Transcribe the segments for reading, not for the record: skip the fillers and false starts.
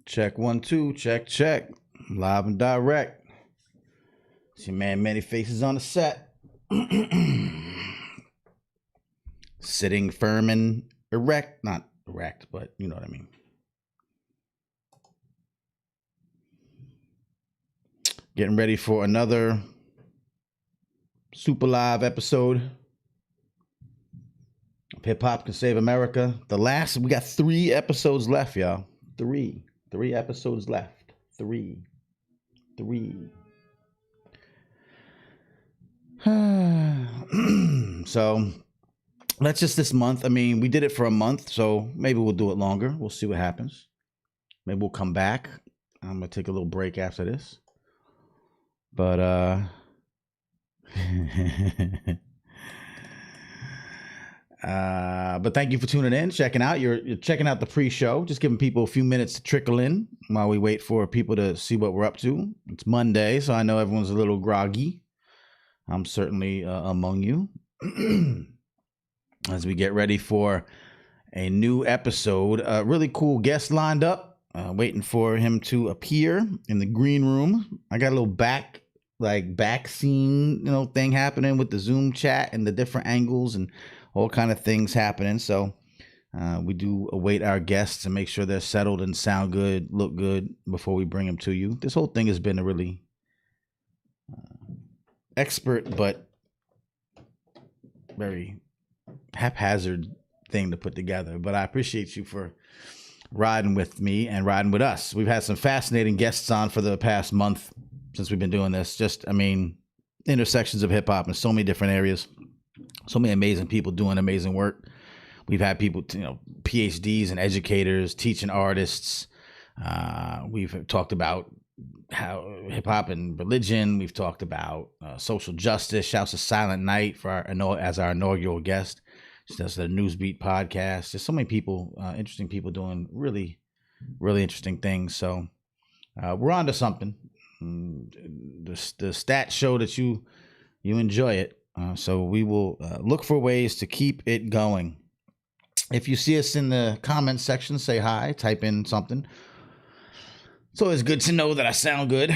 Check 1 2, check. Live and direct. It's your man Manny Faces on the set. Sitting firm and erect. Not erect, but you know what I mean. Getting ready for another super live episode of Hip Hop Can Save America. We got 3 episodes left, y'all. 3 episodes left. 3. So that's just this month. I mean, we did it for a month, so maybe we'll do it longer. We'll see what happens. Maybe we'll come back. I'm gonna take a little break after this. But but thank you for tuning in, checking out. You're checking out the pre-show, just giving people a few minutes to trickle in while we wait for people to see what we're up to. It's Monday, so I know everyone's a little groggy. I'm certainly among you. As we get ready for a new episode, a really cool guest lined up, waiting for him to appear in the green room. I got a little back scene, thing happening with the Zoom chat and the different angles and all kind of things happening. So we do await our guests and make sure they're settled and sound good, look good before we bring them to you. This whole thing has been a really expert but very haphazard thing to put together. But I appreciate you for riding with me and riding with us. We've had some fascinating guests on for the past month since we've been doing this. Intersections of hip hop in so many different areas. So many amazing people doing amazing work. We've had people, PhDs and educators, teaching artists. We've talked about how hip hop and religion. We've talked about social justice. Shouts to Silent Night as our inaugural guest. She does the Newsbeat podcast. There's so many people, interesting people doing really, really interesting things. So we're on to something. The stats show that you enjoy it. So we will look for ways to keep it going. If you see us in the comments section, say hi, type in something. It's always good to know that I sound good,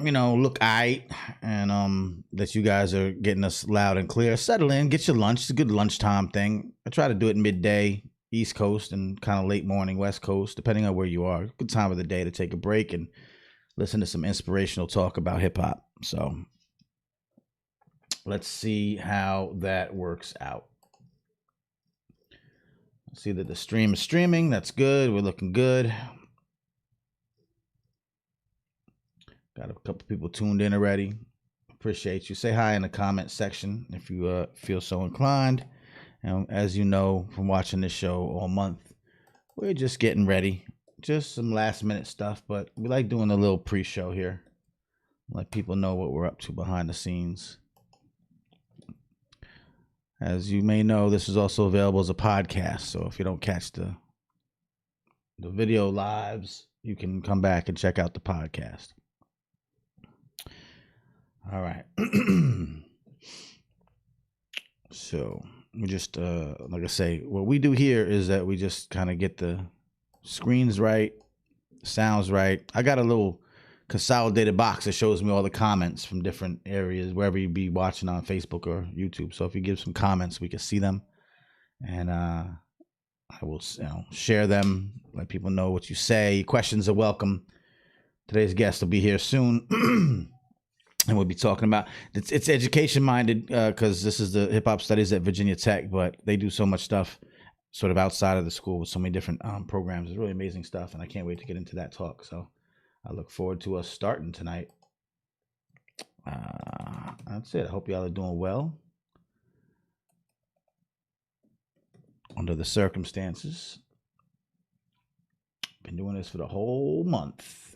look aight, and that you guys are getting us loud and clear. Settle in, get your lunch. It's a good lunchtime thing. I try to do it midday, East Coast, and kind of late morning, West Coast, depending on where you are. Good time of the day to take a break and listen to some inspirational talk about hip hop. So let's see how that works out. See that the stream is streaming. That's good. We're looking good. Got a couple people tuned in already. Appreciate you. Say hi in the comment section if you feel so inclined. And as you know from watching this show all month, we're just getting ready. Just some last minute stuff, but we like doing a little pre-show here. Let people know what we're up to behind the scenes. As you may know, this is also available as a podcast. So if you don't catch the video lives, you can come back and check out the podcast. All right. So we just, like I say, what we do here is that we just kind of get the screens right, sounds right. I got a little consolidated box that shows me all the comments from different areas, wherever you be watching on Facebook or YouTube. So if you give some comments, we can see them. And I will share them, let people know what you say. Questions are welcome. Today's guest will be here soon. And we'll be talking about, it's education minded because this is the hip hop studies at Virginia Tech, but they do so much stuff sort of outside of the school with so many different programs. It's really amazing stuff. And I can't wait to get into that talk. So I look forward to us starting tonight. That's it. I hope y'all are doing well under the circumstances. Been doing this for the whole month.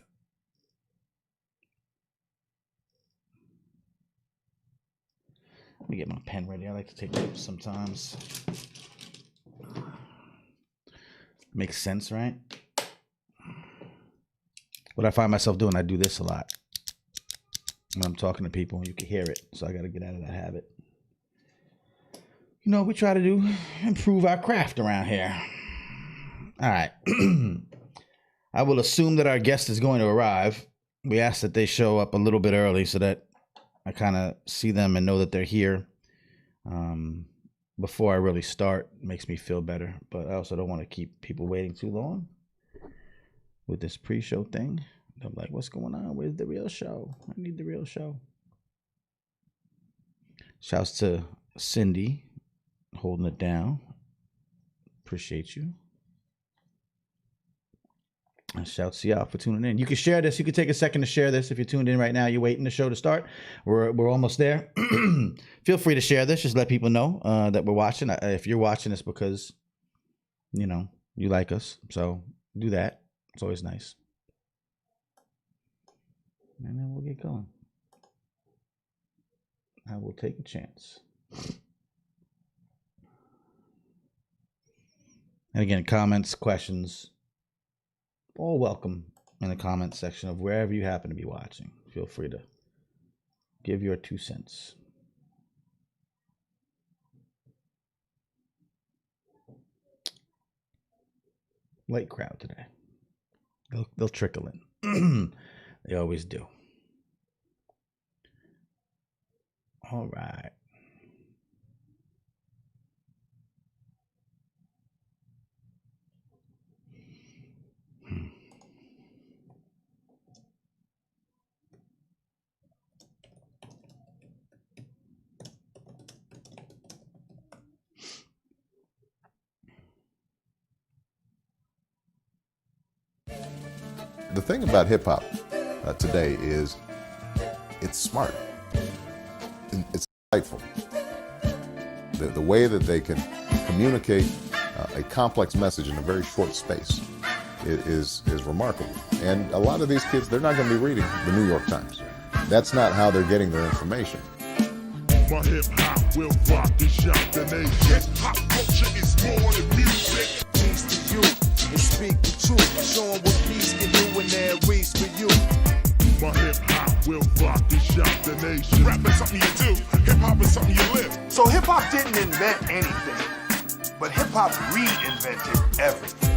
Let me get my pen ready. I like to take notes sometimes. Makes sense, right? What I find myself doing, I do this a lot. When I'm talking to people, you can hear it. So I got to get out of that habit. We try to improve our craft around here. All right. I will assume that our guest is going to arrive. We ask that they show up a little bit early so that I kind of see them and know that they're here before I really start. It makes me feel better. But I also don't want to keep people waiting too long with this pre-show thing. I'm like, what's going on? Where's the real show? I need the real show. Shouts to Cindy holding it down. Appreciate you. And shouts to y'all for tuning in. You can share this. You can take a second to share this. If you're tuned in right now, you're waiting the show to start. We're almost there. Feel free to share this. Just let people know that we're watching. If you're watching this because, you know, you like us. So do that. It's always nice. And then we'll get going. I will take a chance. And again, comments, questions, all welcome in the comment section of wherever you happen to be watching. Feel free to give your 2 cents. Light crowd today. They'll trickle in. They always do. All right. The thing about hip hop today is it's smart. It's insightful. The way that they can communicate a complex message in a very short space is remarkable. And a lot of these kids, they're not going to be reading the New York Times. That's not how they're getting their information. My hip hop will rock and shock the nation. Hip hop culture is more than music. Peace to you and speak the truth. Show 'em what peace can do when there is for you. My hip hop will rock and shock the nation. Rap is something you do. Hip hop is something you live. So hip hop didn't invent anything, but hip hop reinvented everything.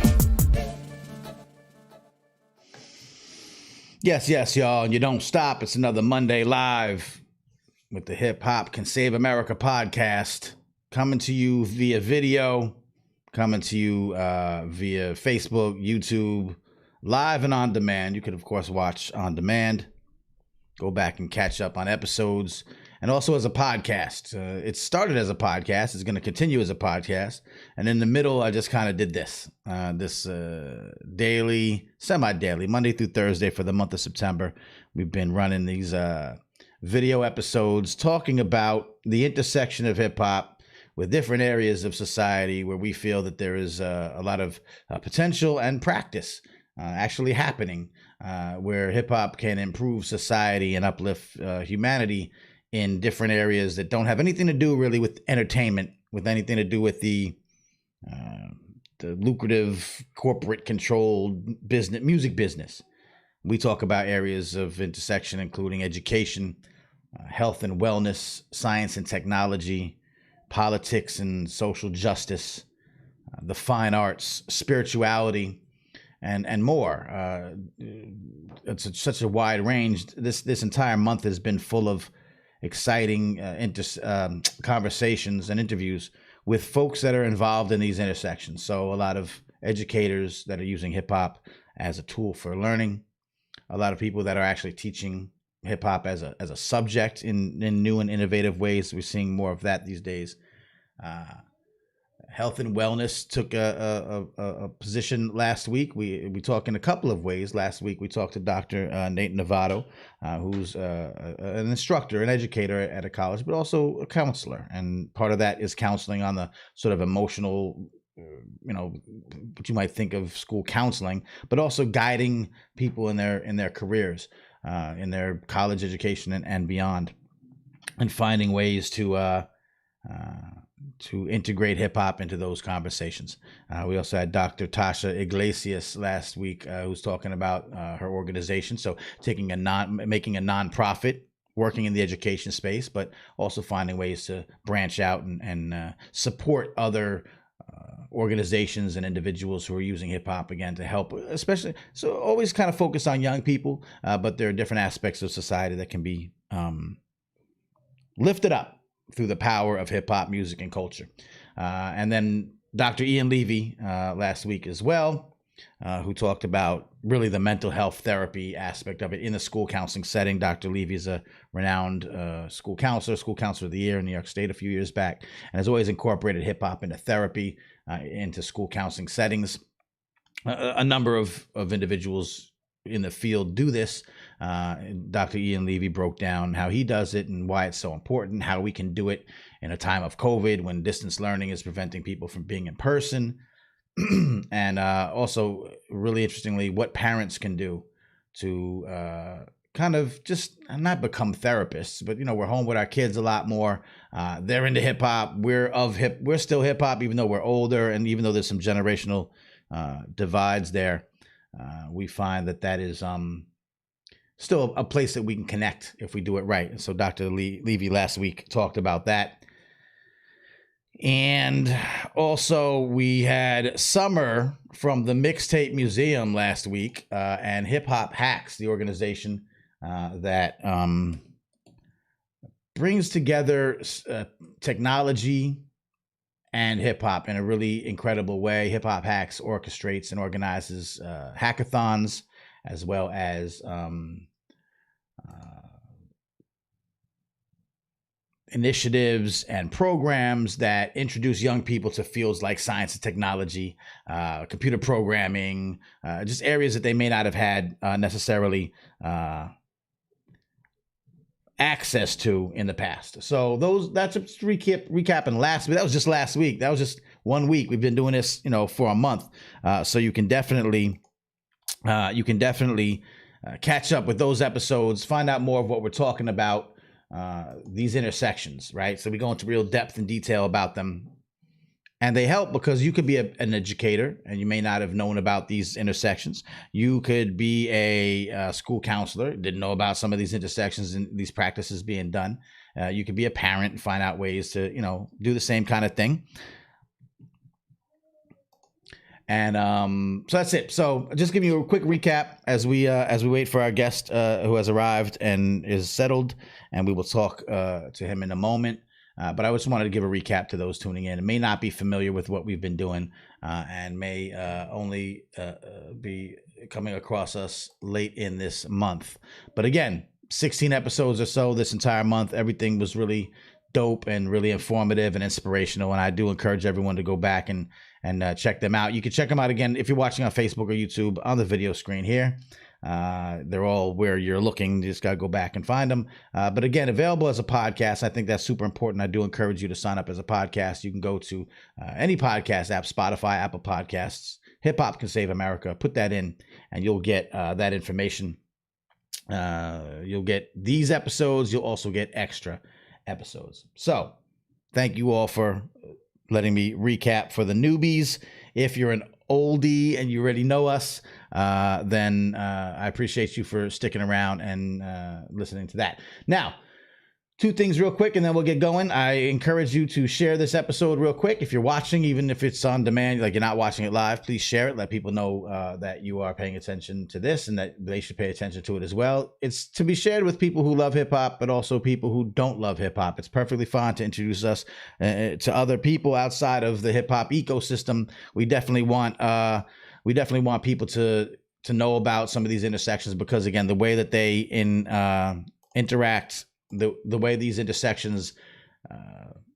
Yes, y'all. And you don't stop. It's another Monday Live with the Hip Hop Can Save America podcast, coming to you via video, coming to you via Facebook, YouTube, live and on demand. You could, of course, watch on demand, go back and catch up on episodes, and also as a podcast. It started as a podcast. It's going to continue as a podcast. And in the middle, I just kind of did this daily, semi-daily, Monday through Thursday for the month of September. We've been running these video episodes talking about the intersection of hip hop with different areas of society where we feel that there is a lot of potential and practice actually happening, where hip hop can improve society and uplift humanity in different areas that don't have anything to do really with entertainment, with anything to do with the lucrative corporate controlled business, music business. We talk about areas of intersection, including education, health and wellness, science and technology, politics and social justice, the fine arts, spirituality, and more. It's such a wide range. This entire month has been full of exciting conversations and interviews with folks that are involved in these intersections. So a lot of educators that are using hip hop as a tool for learning, a lot of people that are actually teaching hip hop as a subject in new and innovative ways. We're seeing more of that these days. Health and wellness took a position last week. We talked in a couple of ways. Last week we talked to Dr. Nate Novato, who's an instructor, an educator at a college, but also a counselor. And part of that is counseling on the sort of emotional, what you might think of school counseling, but also guiding people in their careers, in their college education and beyond, and finding ways to integrate hip hop into those conversations. We also had Dr. Tasha Iglesias last week, who's talking about her organization. So making a nonprofit, working in the education space, but also finding ways to branch out and support other organizations and individuals who are using hip hop again to help, especially. So always kind of focus on young people, but there are different aspects of society that can be lifted up through the power of hip hop music and culture. And then Dr. Ian Levy last week as well, who talked about really the mental health therapy aspect of it in the school counseling setting. Dr. Levy is a renowned school counselor of the year in New York State a few years back, and has always incorporated hip hop into therapy, into school counseling settings. A number of individuals in the field do this. Dr. Ian Levy broke down how he does it and why it's so important, how we can do it in a time of COVID when distance learning is preventing people from being in person. And also, really interestingly, what parents can do to kind of just not become therapists, but, we're home with our kids a lot more. They're into hip hop. We're still hip hop, even though we're older. And even though there's some generational divides there, we find that is still a place that we can connect if we do it right. And so Dr. Levy last week talked about that. And also we had Summer from the Mixtape Museum last week, and Hip Hop Hacks, the organization that brings together technology and hip hop in a really incredible way. Hip Hop Hacks orchestrates and organizes hackathons, as well as initiatives and programs that introduce young people to fields like science and technology, computer programming, just areas that they may not have had necessarily access to in the past. So that's just recapping last week. That was just last week. That was just 1 week. We've been doing this, for a month. So you can definitely catch up with those episodes, find out more of what we're talking about, these intersections, right? So we go into real depth and detail about them. And they help because you could be an educator and you may not have known about these intersections. You could be a school counselor, didn't know about some of these intersections and these practices being done. You could be a parent and find out ways to, do the same kind of thing. And so that's it. So just giving you a quick recap as we wait for our guest who has arrived and is settled, and we will talk to him in a moment. But I just wanted to give a recap to those tuning in and may not be familiar with what we've been doing, and may only be coming across us late in this month. But again, 16 episodes or so this entire month. Everything was really dope and really informative and inspirational. And I do encourage everyone to go back and check them out. You can check them out again if you're watching on Facebook or YouTube on the video screen here. They're all where you're looking. You just got to go back and find them. But again, available as a podcast. I think that's super important. I do encourage you to sign up as a podcast. You can go to any podcast app, Spotify, Apple Podcasts, Hip Hop Can Save America. Put that in and you'll get that information. You'll get these episodes. You'll also get extra episodes. So thank you all for letting me recap for the newbies. If you're an oldie and you already know us, then I appreciate you for sticking around and listening to that. Now, two things real quick, and then we'll get going. I encourage you to share this episode real quick. If you're watching, even if it's on demand, like you're not watching it live, please share it. Let people know that you are paying attention to this and that they should pay attention to it as well. It's to be shared with people who love hip hop, but also people who don't love hip hop. It's perfectly fine to introduce us to other people outside of the hip hop ecosystem. We definitely want people to know about some of these intersections, because again, the way that they interact, the way these intersections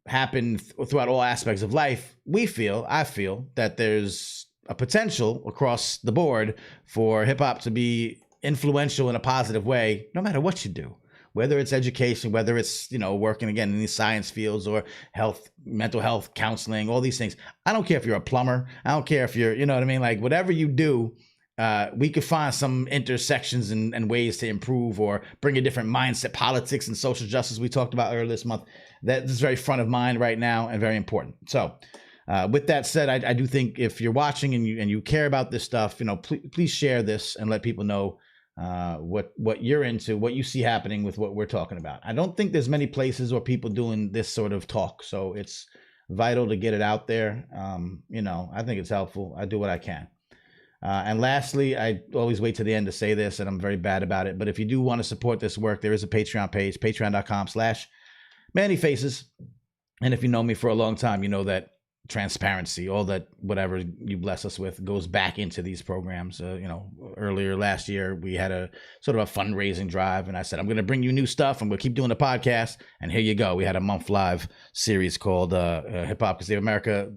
happen throughout all aspects of life, I feel that there's a potential across the board for hip hop to be influential in a positive way, no matter what you do, whether it's education, whether it's, working again in these science fields or health, mental health, counseling, all these things. I don't care if you're a plumber. I don't care if you're, like whatever you do, we could find some intersections and ways to improve or bring a different mindset. Politics and social justice we talked about earlier this month. That is very front of mind right now and very important. So with that said, I do think if you're watching and you care about this stuff, please share this and let people know what you're into, what you see happening with what we're talking about. I don't think there's many places or people doing this sort of talk. So it's vital to get it out there. I think it's helpful. I do what I can. And lastly, I always wait to the end to say this, and I'm very bad about it. But if you do want to support this work, there is a Patreon page, patreon.com/Manny Faces. And if you know me for a long time, you know that transparency, all that, whatever you bless us with, goes back into these programs. Earlier last year, we had a sort of a fundraising drive, and I said, I'm going to bring you new stuff. I'm going to keep doing the podcast. And here you go. We had a month live series called Hip Hop Can Save America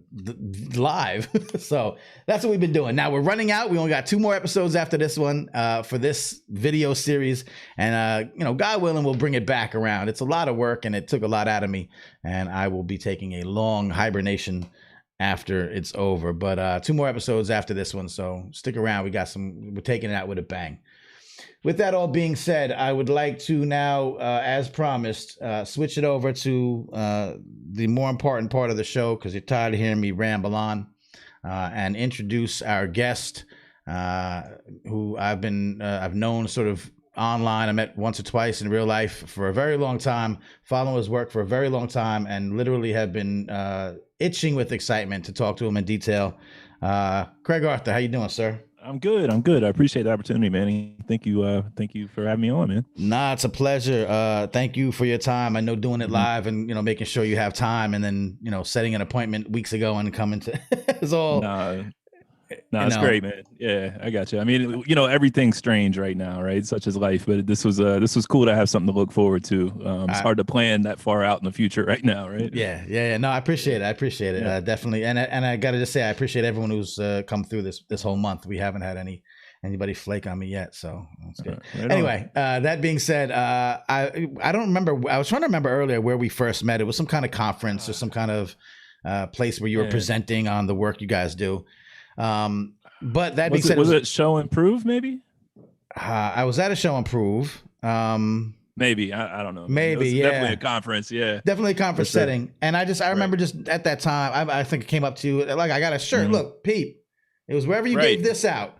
Live. So that's what we've been doing. Now we're running out. We only got 2 more episodes after this one for this video series. And, God willing, we'll bring it back around. It's a lot of work, and it took a lot out of me. And I will be taking a long hibernation after it's over, but 2 more episodes after this one, so stick around. We're taking it out with a bang. With that all being said, I would like to now, as promised, switch it over to the more important part of the show, because you're tired of hearing me ramble on, and introduce our guest, who I've known sort of online. I met once or twice in real life for a very long time, following his work for a very long time, and literally have been itching with excitement to talk to him in detail. Craig Arthur, how you doing, sir? I'm good. I appreciate the opportunity, Manny. Thank you for having me on, man. Nah, it's a pleasure. Thank you for your time. I know doing it live and making sure you have time, and then setting an appointment weeks ago and coming to is all. No, it's great, man. Yeah, I got you. I mean, everything's strange right now, right? Such as life. But this was cool to have something to look forward to. It's hard to plan that far out in the future right now, right? Yeah. No, I appreciate it. Yeah. Definitely. And I got to just say, I appreciate everyone who's come through this whole month. We haven't had anybody flake on me yet, so that's good. Right anyway, that being said, I don't remember. I was trying to remember earlier where we first met. It was some kind of conference or some kind of place where you were presenting on the work you guys do. But that being said, was it Show Improve? Maybe I was at a Show Improve. Maybe I don't know. Maybe definitely a conference. Yeah, definitely a conference setting. And I remember just at that time, I think it came up to you like, I got a shirt. Look, Pete, it was wherever you gave this out.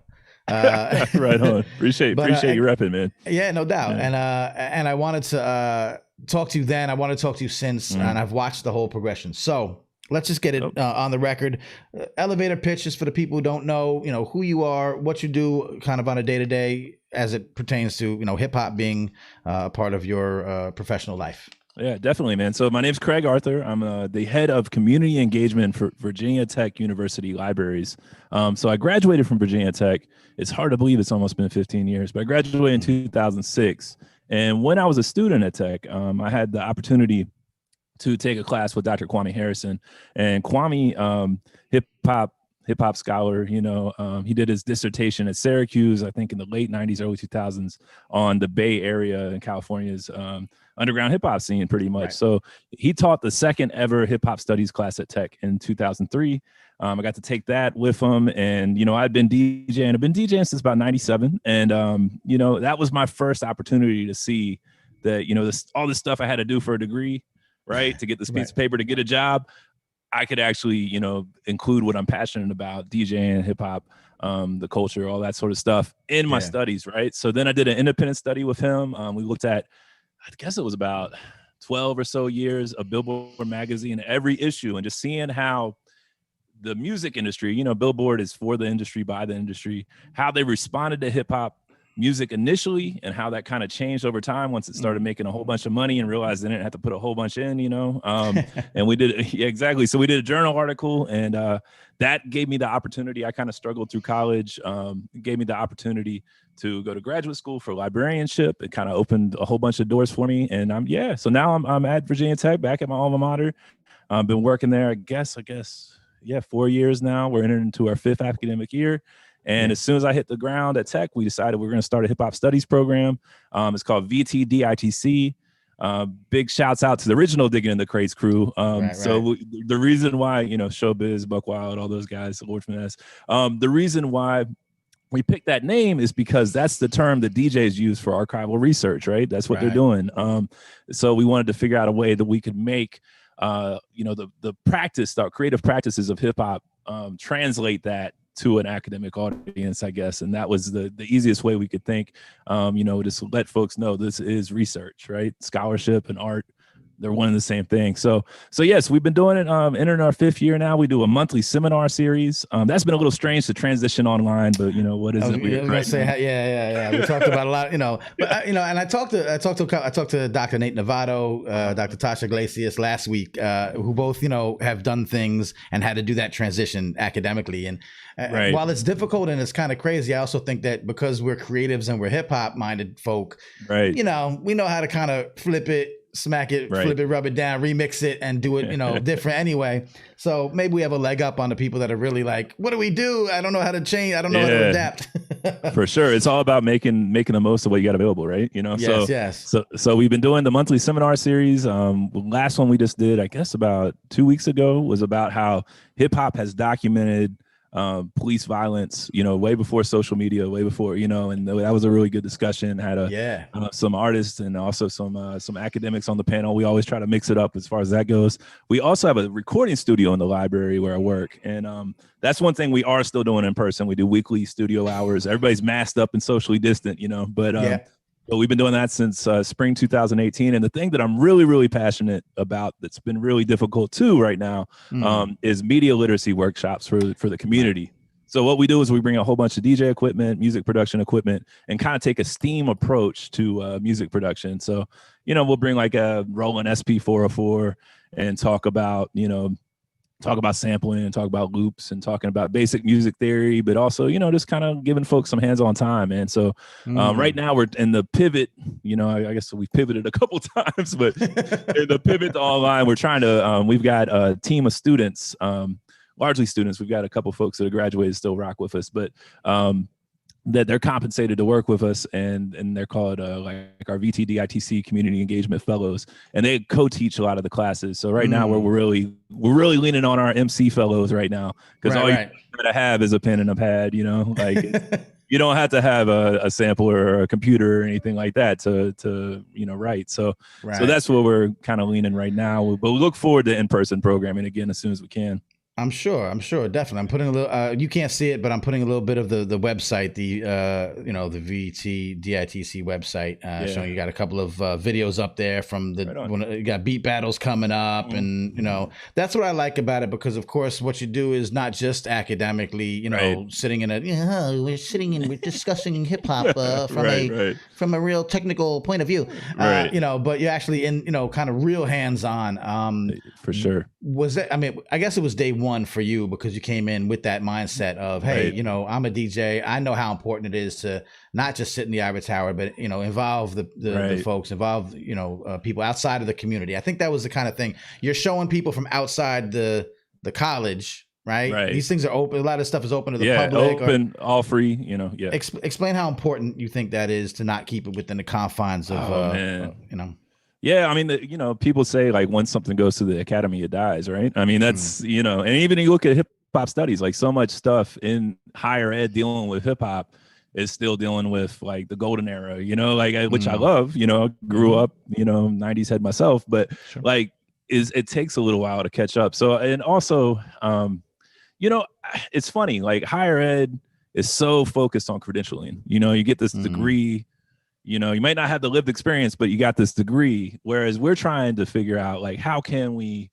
Right on. Appreciate you repping, man. Yeah, no doubt. Yeah. And I wanted to talk to you then. I want to talk to you since, and I've watched the whole progression. So let's just get it on the record. Elevator pitch is for the people who don't know, who you are, what you do kind of on a day-to-day as it pertains to, hip hop being a part of your professional life. Yeah, definitely, man. So my name's Craig Arthur. I'm the head of community engagement for Virginia Tech University Libraries. So I graduated from Virginia Tech. It's hard to believe it's almost been 15 years, but I graduated in 2006. And when I was a student at Tech, I had the opportunity to take a class with Dr. Kwame Harrison. And Kwame, hip hop scholar, he did his dissertation at Syracuse, I think in the late 90s, early 2000s, on the Bay Area in California's underground hip hop scene, pretty much. Right. So he taught the second ever hip hop studies class at Tech in 2003. I got to take that with him, and I've been DJing since about 97, and that was my first opportunity to see that all this stuff I had to do for a degree, right, to get this piece of paper, to get a job, I could actually, include what I'm passionate about, DJing, hip hop, the culture, all that sort of stuff in my studies, right? So then I did an independent study with him. We looked at, I guess it was about 12 or so years of Billboard magazine, every issue, and just seeing how the music industry, Billboard is for the industry, by the industry, how they responded to hip hop music initially and how that kind of changed over time once it started making a whole bunch of money and realized they didn't have to put a whole bunch in, and we did exactly. So we did a journal article, and that gave me the opportunity. I kind of struggled through college. It gave me the opportunity to go to graduate school for librarianship. It kind of opened a whole bunch of doors for me. And so now I'm at Virginia Tech, back at my alma mater. I've been working there, I guess, 4 years now. We're entering into our 5th academic year. And as soon as I hit the ground at Tech, we decided we're going to start a hip hop studies program. It's called VTDITC. Big shouts out to the original Digging in the Crates crew. So the reason why, Showbiz, Buck Wild, all those guys, Lord Finesse, the reason why we picked that name is because that's the term that DJs use for archival research, right? That's what they're doing. So we wanted to figure out a way that we could make, the practice, the creative practices of hip hop, translate that to an academic audience, I guess. And that was the easiest way we could think, just let folks know this is research, right? Scholarship and art, they're one and the same thing. So yes, we've been doing it, entering our 5th year now. We do a monthly seminar series. That's been a little strange to transition online, but what is I was, it? I was gonna say, yeah. We talked about a lot, but and I talked to Dr. Nate Novato, Dr. Tasha Glacius last week, who both, have done things and had to do that transition academically. And while it's difficult and it's kind of crazy, I also think that because we're creatives and we're hip hop minded folk, right? We know how to kind of flip it, smack it, flip it, rub it down, remix it, and do it, different anyway. So maybe we have a leg up on the people that are really like, what do we do? I don't know how to change. I don't know how to adapt. For sure. It's all about making the most of what you got available, right? Yes. So we've been doing the monthly seminar series. Last one we just did, I guess about 2 weeks ago, was about how hip hop has documented police violence, way before social media, way before, and that was a really good discussion. Had some artists and also some academics on the panel. We always try to mix it up as far as that goes. We also have a recording studio in the library where I work, and that's one thing we are still doing in person. We do weekly studio hours. Everybody's masked up and socially distant, but we've been doing that since spring 2018. And the thing that I'm really, really passionate about that's been really difficult too right now is media literacy workshops for the community. So what we do is we bring a whole bunch of DJ equipment, music production equipment, and kind of take a STEAM approach to music production. So, we'll bring like a Roland SP404 and talk about sampling and talk about loops and talking about basic music theory, but also, just kind of giving folks some hands-on time. And so right now we're in the pivot, I guess we pivoted a couple times, but in the pivot to online, we're trying to, we've got a team of students, largely students. We've got a couple folks that have graduated still rock with us, but that they're compensated to work with us, and they're called like our VTDITC Community Engagement Fellows, and they co-teach a lot of the classes. So right now we're really leaning on our MC fellows right now, because all you gotta have is a pen and a pad. You don't have to have a sampler or a computer or anything like that to write. So that's what we're kind of leaning right now. But we look forward to in-person programming again as soon as we can. I'm sure, definitely. I'm putting a little, you can't see it, but I'm putting a little bit of the website, the VTDITC website, showing you got a couple of videos up there from when you got beat battles coming up. And, that's what I like about it, because of course, what you do is not just academically, sitting in we're discussing hip hop from a real technical point of view, but you're actually in, kind of real hands on. For sure. Was that, I guess it was day one for you, because you came in with that mindset of, hey, I'm a DJ. I know how important it is to not just sit in the ivory tower, but, involve the folks, involve, people outside of the community. I think that was the kind of thing you're showing people from outside the college, right? These things are open. A lot of stuff is open to the public. Open, all free, Explain how important you think that is to not keep it within the confines of, Yeah, people say like once something goes to the academy, it dies, right? That's, and even you look at hip hop studies, like so much stuff in higher ed dealing with hip hop is still dealing with like the golden era, which I love, grew up, 90s head myself, but it takes a little while to catch up. So, and also, it's funny, like higher ed is so focused on credentialing, you get this degree. You might not have the lived experience, but you got this degree. Whereas we're trying to figure out like, how can we,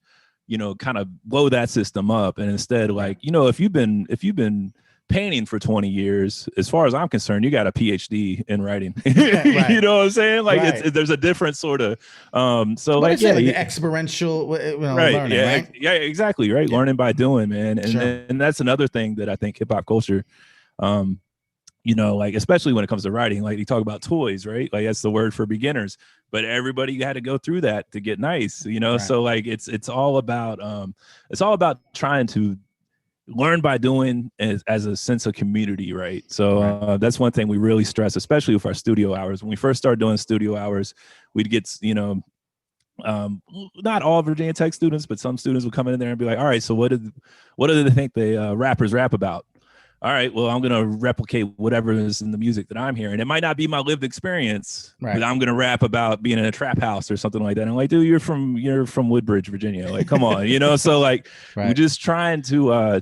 kind of blow that system up? And instead, like, if you've been painting for 20 years, as far as I'm concerned, you got a PhD in writing. You know what I'm saying? Like there's a different sort of, the experiential learning, right? Yeah, exactly. Right. Yeah. Learning by doing, man. And that's another thing that I think hip hop culture, like especially when it comes to writing, like you talk about toys, right? Like that's the word for beginners, but everybody had to go through that to get nice, So like it's all about trying to learn by doing as a sense of community, right? So that's one thing we really stress, especially with our studio hours. When we first started doing studio hours, we'd get not all Virginia Tech students, but some students would come in there and be like, all right, so what do they think the rappers rap about? All right, well, I'm going to replicate whatever is in the music that I'm hearing. It might not be my lived experience, but I'm going to rap about being in a trap house or something like that. And I'm like, dude, you're from Woodbridge, Virginia. Like, come on, So like, we're just trying to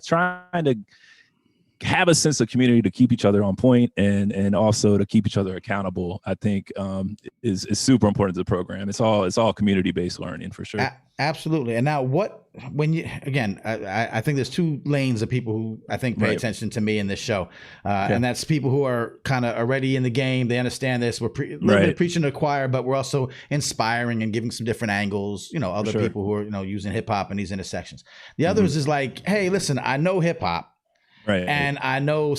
have a sense of community to keep each other on point and also to keep each other accountable, I think is super important to the program. It's all community based learning for sure. Absolutely. And now when you, again, I think there's two lanes of people who I think pay attention to me in this show. And that's people who are kind of already in the game. They understand this. We're a little bit preaching to the choir, but we're also inspiring and giving some different angles, other people who are, using hip hop in these intersections. The others is like, hey, listen, I know hip hop. Right. And I know,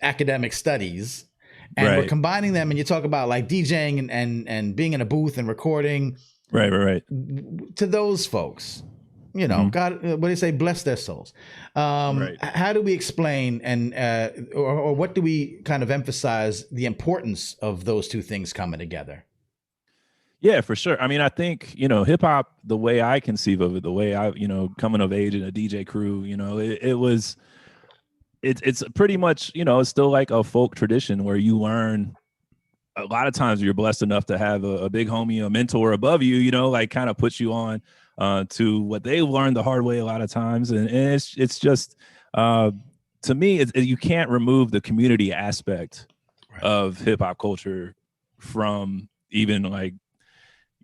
academic studies, and we're combining them. And you talk about like DJing and being in a booth and recording. Right. To those folks, God, what do you say? Bless their souls. How do we explain or what do we kind of emphasize the importance of those two things coming together? Yeah, for sure. I mean, I think, hip hop, the way I conceive of it, the way I, coming of age in a DJ crew, it's pretty much, it's still like a folk tradition where you learn. A lot of times you're blessed enough to have a big homie, a mentor above you, like kind of puts you on to what they learned the hard way a lot of times. And it's just, to me, you can't remove the community aspect of hip hop culture from even like,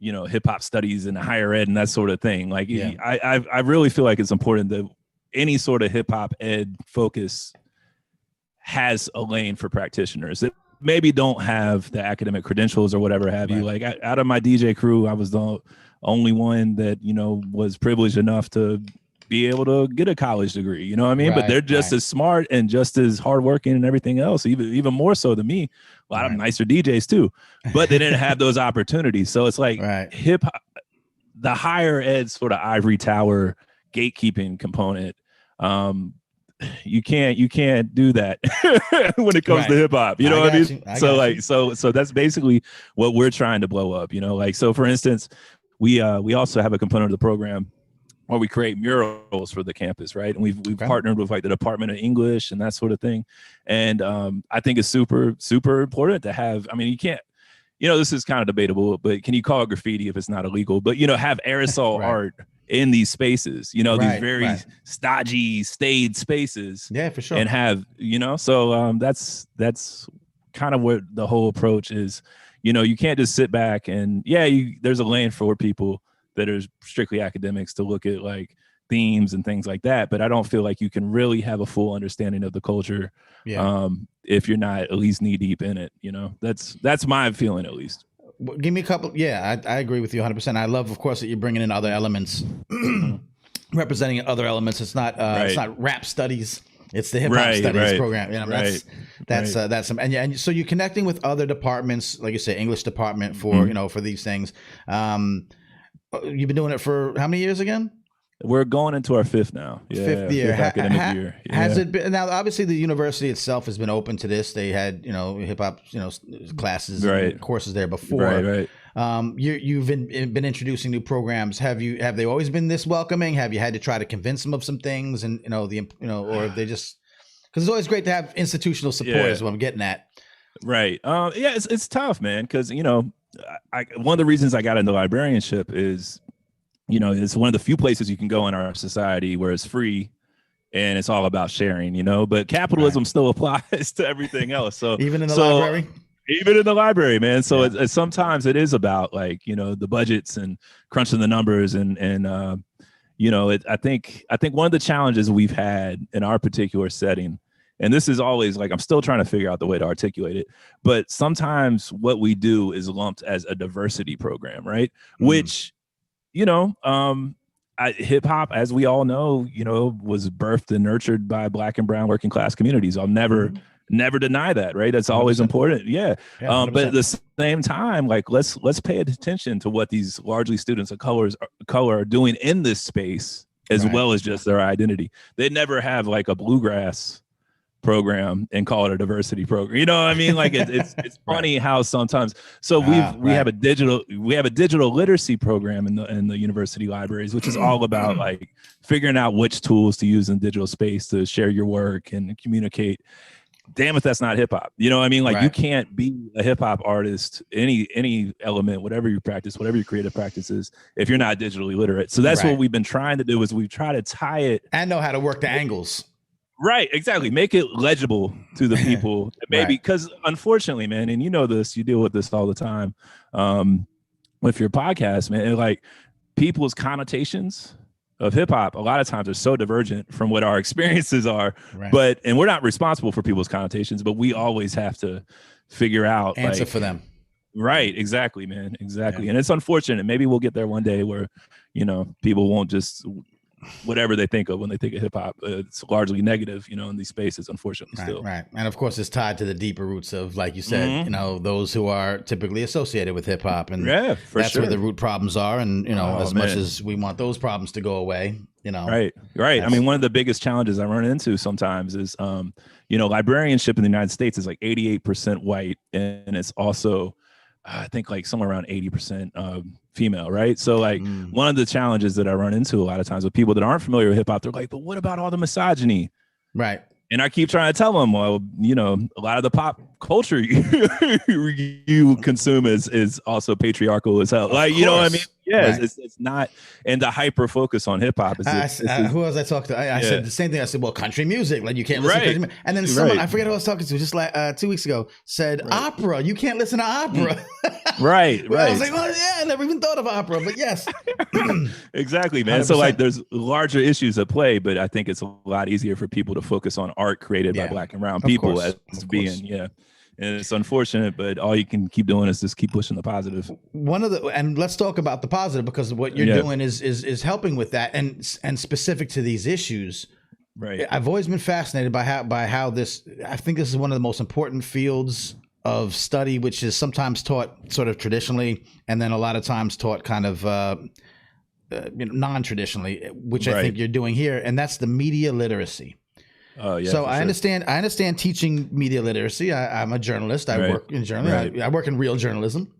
hip hop studies and higher ed and that sort of thing. Like, I really feel like it's important that any sort of hip hop ed focus has a lane for practitioners that maybe don't have the academic credentials or whatever have you. Like out of my DJ crew, I was the only one that, was privileged enough to be able to get a college degree, you know what I mean? But they're just as smart and just as hardworking and everything else, even more so than me. A lot of nicer DJs too, but they didn't have those opportunities. So it's like hip hop, the higher ed sort of ivory tower gatekeeping component. You can't do that when it comes to hip hop. You know what I mean? So that's basically what we're trying to blow up. So for instance, we also have a component of the program where we create murals for the campus, right? And we've partnered with like the Department of English and that sort of thing. And I think it's super, super important to have. I mean, you can't, this is kind of debatable, but can you call it graffiti if it's not illegal? But have aerosol art in these spaces, these very stodgy, staid spaces. Yeah, for sure. And have, so that's kind of what the whole approach is. You can't just sit back and there's a lane for people that are strictly academics to look at like themes and things like that. But I don't feel like you can really have a full understanding of the culture if you're not at least knee deep in it. That's my feeling at least. Give me a couple. Yeah, I agree with you 100%. I love, of course, that you're bringing in other elements, representing other elements. It's not rap studies. It's the hip hop studies program. That's some, and so you're connecting with other departments, like you say, English department for for these things. You've been doing it for how many years again? We're going into our fifth now. Fifth year. Academic year. Yeah. Has it been, now obviously the university itself has been open to this. They had, hip hop, classes and courses there before. You've been introducing new programs. Have they always been this welcoming? Have you had to try to convince them of some things and, or have they just, because it's always great to have institutional support is what I'm getting at. Right. It's tough, man. Cause one of the reasons I got into librarianship is, it's one of the few places you can go in our society where it's free and it's all about sharing, but capitalism still applies to everything else. So even in the library? Even in the library, man. So it's sometimes it is about like, the budgets and crunching the numbers and I think one of the challenges we've had in our particular setting, and this is always like, I'm still trying to figure out the way to articulate it, but sometimes what we do is lumped as a diversity program, right? Which, hip hop, as we all know, was birthed and nurtured by Black and brown working class communities. I'll never deny that, right? That's always 100%. Important. Yeah. But at the same time, like let's pay attention to what these largely students of color are doing in this space, as well as just their identity. They never have like a bluegrass program and call it a diversity program. You know what I mean? Like it's funny how sometimes. So we have a digital literacy program in the university libraries, which is all about like figuring out which tools to use in digital space to share your work and communicate. Damn if that's not hip hop. You know what I mean? Like you can't be a hip hop artist, any element, whatever you practice, whatever your creative practice is, if you're not digitally literate. So that's what we've been trying to do is we try to tie it and know how to work the angles. Right, exactly. Make it legible to the people. Maybe because unfortunately, man, and you know this, you deal with this all the time with your podcast, man. And like people's connotations of hip hop, a lot of times are so divergent from what our experiences are. Right. And we're not responsible for people's connotations, but we always have to figure out answer for them. Right, exactly, man, exactly. Yeah. And it's unfortunate. Maybe we'll get there one day where, you know, people won't just whatever they think of when they think of hip hop. It's largely negative, you know, in these spaces, unfortunately. Still, right. And of course, it's tied to the deeper roots of, like you said, you know, those who are typically associated with hip hop, and that's where the root problems are. And you know, much as we want those problems to go away, you know, right. I mean, one of the biggest challenges I run into sometimes is, you know, librarianship in the United States is like 88% white, and it's also I think like somewhere around 80% female, right? So like one of the challenges that I run into a lot of times with people that aren't familiar with hip hop, they're like, but what about all the misogyny? Right. And I keep trying to tell them, well, you know, a lot of the pop culture you consume is also patriarchal as hell. Like, you know what I mean? Yeah, it's not, and the hyper focus on hip hop. Who else I talked to? I said the same thing. I said, well, country music, like you can't listen to country music. And then someone, I forget who I was talking to, just like 2 weeks ago, said opera. You can't listen to opera. Right. I was like, well, yeah, I never even thought of opera, but yes. Exactly, man. 100%. So like there's larger issues at play, but I think it's a lot easier for people to focus on art created by Black and brown people as being, and it's unfortunate, but all you can keep doing is just keep pushing the positive. And let's talk about the positive, because what you're doing is helping with that, and specific to these issues. Right. I've always been fascinated by how this. I think this is one of the most important fields of study, which is sometimes taught sort of traditionally, and then a lot of times taught kind of non-traditionally, which I think you're doing here, and that's the media literacy. Oh yeah. So I understand teaching media literacy. I'm a journalist. I work in journalism. I work in real journalism.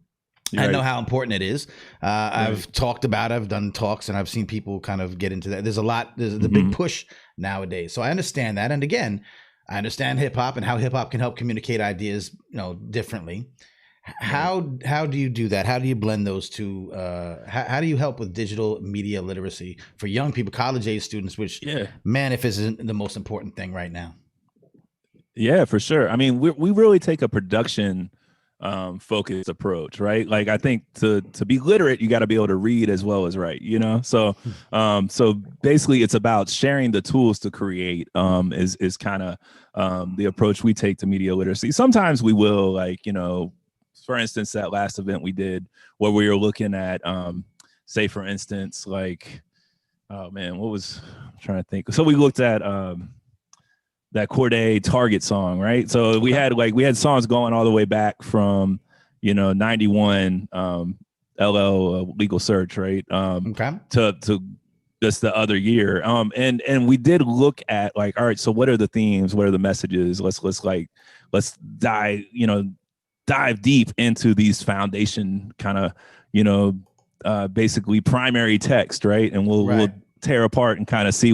I know how important it is. I've talked about it. I've done talks, and I've seen people kind of get into that. There's the big push nowadays. So I understand that. And again, I understand hip hop and how hip hop can help communicate ideas, you know, differently. How do you do that? How do you blend those two? How do you help with digital media literacy for young people, college age students, which, man, if isn't the most important thing right now? Yeah, for sure. I mean, we really take a production focused approach, right? Like I think to be literate, you got to be able to read as well as write, you know? So, so basically it's about sharing the tools to create, is kind of the approach we take to media literacy. Sometimes we will, like, you know, for instance, that last event we did where we were looking at, say for instance, like, oh man, I'm trying to think. So we looked at, that Corday Target song, right? So we had songs going all the way back from, you know, 91, LL Legal Search, right? To just the other year. And we did look at like, all right, so what are the themes? What are the messages? Let's dive deep into these foundation kind of, you know, basically primary text, right? And we'll tear apart and kind of see